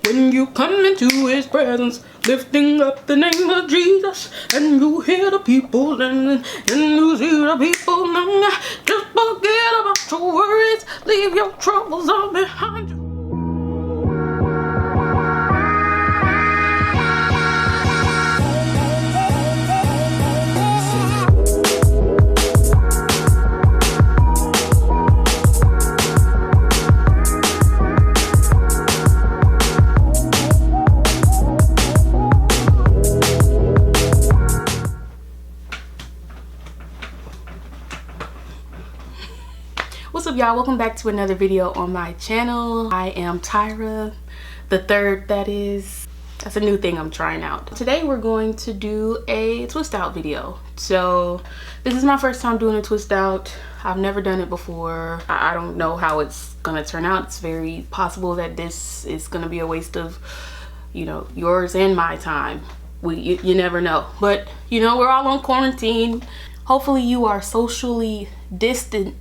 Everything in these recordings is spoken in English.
When you come into his presence, lifting up the name of Jesus, and you hear the people singing, and you see the people singing, just forget about your worries, leave your troubles all behind you. What's up, y'all? Welcome back to another video on my channel. I am Tyra the third, that is. That's a new thing I'm trying out. Today we're going to do a twist out video. So this is my first time doing a twist out. I've never done it before. I don't know how it's gonna turn out. It's very possible that this is gonna be a waste of, you know, yours and my time. You never know. But you know, we're all on quarantine. Hopefully you are socially distancing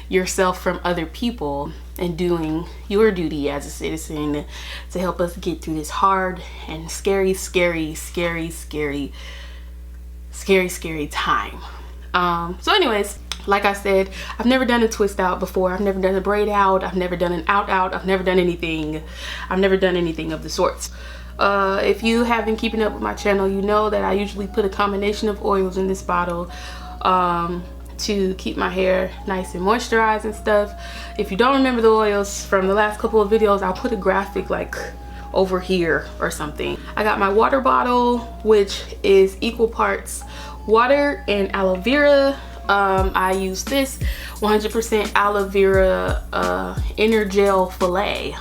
yourself from other people and doing your duty as a citizen to help us get through this hard and scary time. So anyways, like I said, I've never done a twist out before. I've never done a braid out. I've never done an out. I've never done anything. I've never done anything of the sorts. If you have been keeping up with my channel, you know that I usually put a combination of oils in this bottle to keep my hair nice and moisturized and stuff. If you don't remember the oils from the last couple of videos, I'll put a graphic like over here or something. I got my water bottle, which is equal parts water and aloe vera. I use this 100% aloe vera inner gel fillet.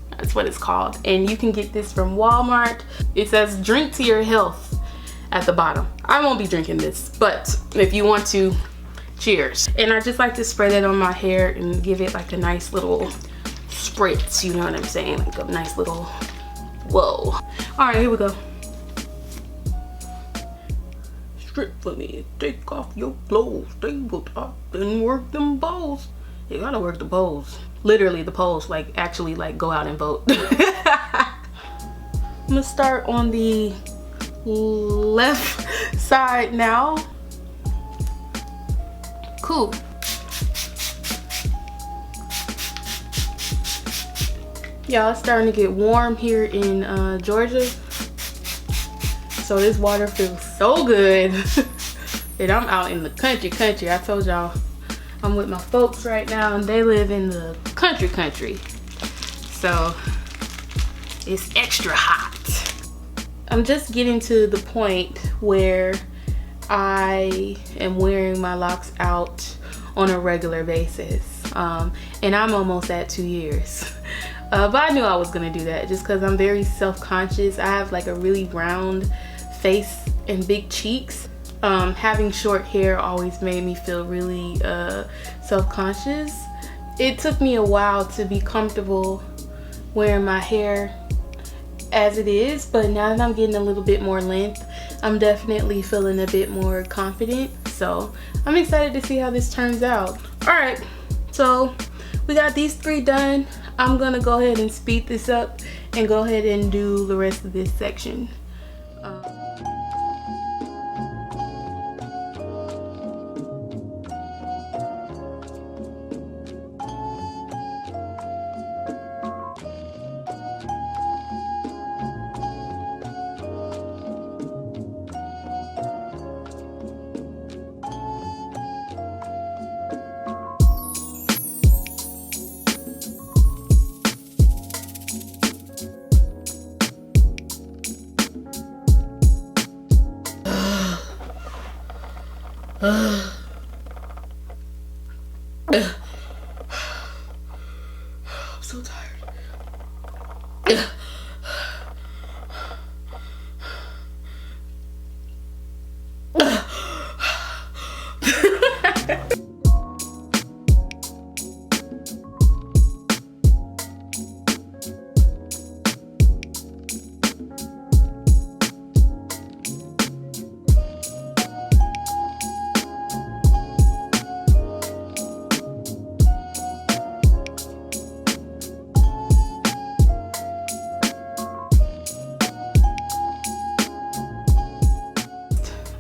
That's what it's called, and you can get this from Walmart. It says drink to your health at the bottom. I won't be drinking this, but if you want to, cheers. And I just like to spread it on my hair and give it like a nice little spritz, you know what I'm saying? Like a nice little whoa. All right, here we go. Strip for me, take off your clothes, tabletop, and work them balls. You gotta work the polls. Literally the polls, like actually like go out and vote. I'm gonna start on the left side now. Cool. Y'all, it's starting to get warm here in Georgia. So this water feels so good. And I'm out in the country. I told y'all I'm with my folks right now and they live in the country. So it's extra hot. I'm just getting to the point where I am wearing my locks out on a regular basis. And I'm almost at 2 years. But I knew I was gonna do that just because I'm very self-conscious. I have like a really round face and big cheeks. Having short hair always made me feel really self-conscious. It took me a while to be comfortable wearing my hair as it is, but now that I'm getting a little bit more length, I'm definitely feeling a bit more confident. So I'm excited to see how this turns out. All right, so we got these 3 done. I'm gonna go ahead and speed this up and go ahead and do the rest of this section. I'm so tired.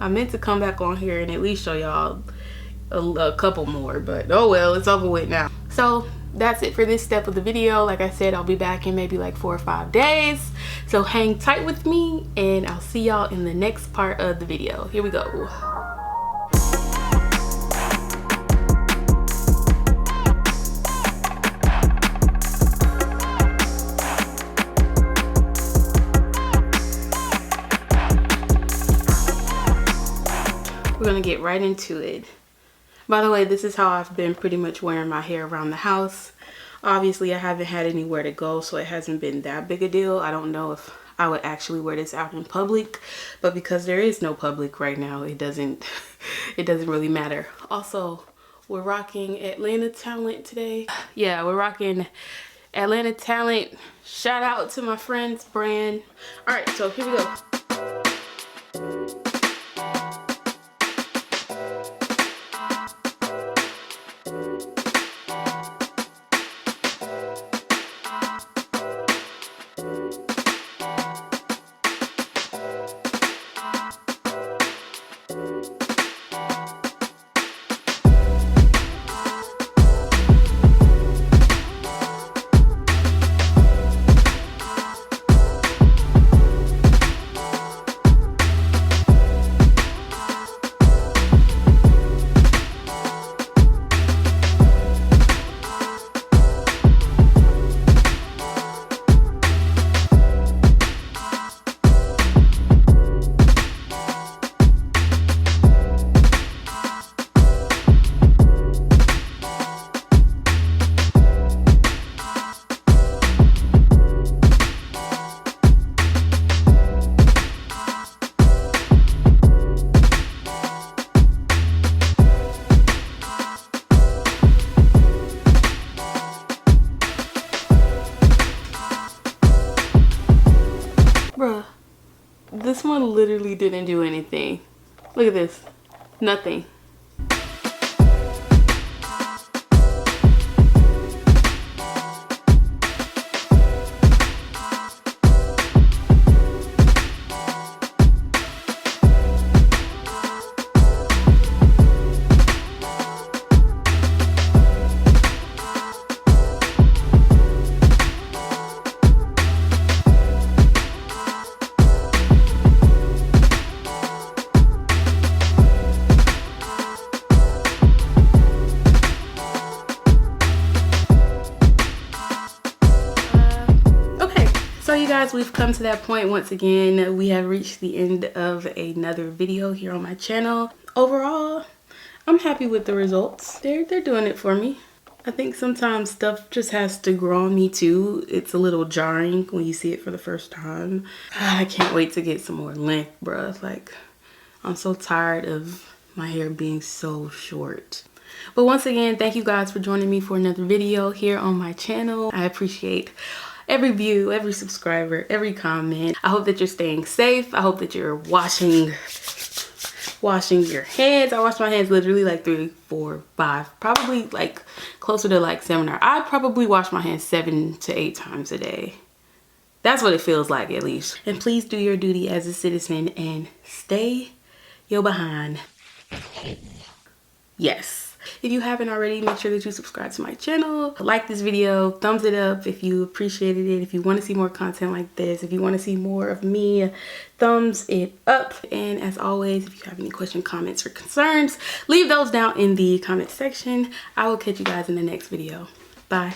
I meant to come back on here and at least show y'all a couple more, but oh well, it's over with now. So that's it for this step of the video. Like I said, I'll be back in maybe like 4 or 5 days. So hang tight with me and I'll see y'all in the next part of the video. Here we go. We're gonna get right into it. By the way, this is how I've been pretty much wearing my hair around the house. Obviously, I haven't had anywhere to go, so it hasn't been that big a deal. I don't know if I would actually wear this out in public, but because there is no public right now, it doesn't really matter. Also, we're rocking Atlanta Talent today. Yeah, we're rocking Atlanta Talent. Shout out to my friend's brand. All right, so here we go. Bruh, this one literally didn't do anything. Look at this. Nothing. So you guys, we've come to that point once again. We have reached the end of another video here on my channel. Overall, I'm happy with the results. They're doing it for me. I think sometimes stuff just has to grow on me too. It's a little jarring when you see it for the first time. I can't wait to get some more length, bruh. Like, I'm so tired of my hair being so short. But once again, thank you guys for joining me for another video here on my channel. I appreciate every view, every subscriber, every comment. I hope that you're staying safe. I hope that you're washing your hands. I wash my hands literally like 3, 4, 5, probably like closer to like 7 or I probably wash my hands 7 to 8 times a day. That's what it feels like, at least. And please do your duty as a citizen and stay your behind. Yes. If you haven't already, make sure that you subscribe to my channel. Like this video, thumbs it up if you appreciated it. If you want to see more content like this, if you want to see more of me, thumbs it up. And as always, if you have any questions, comments, or concerns, leave those down in the comment section. I will catch you guys in the next video. Bye.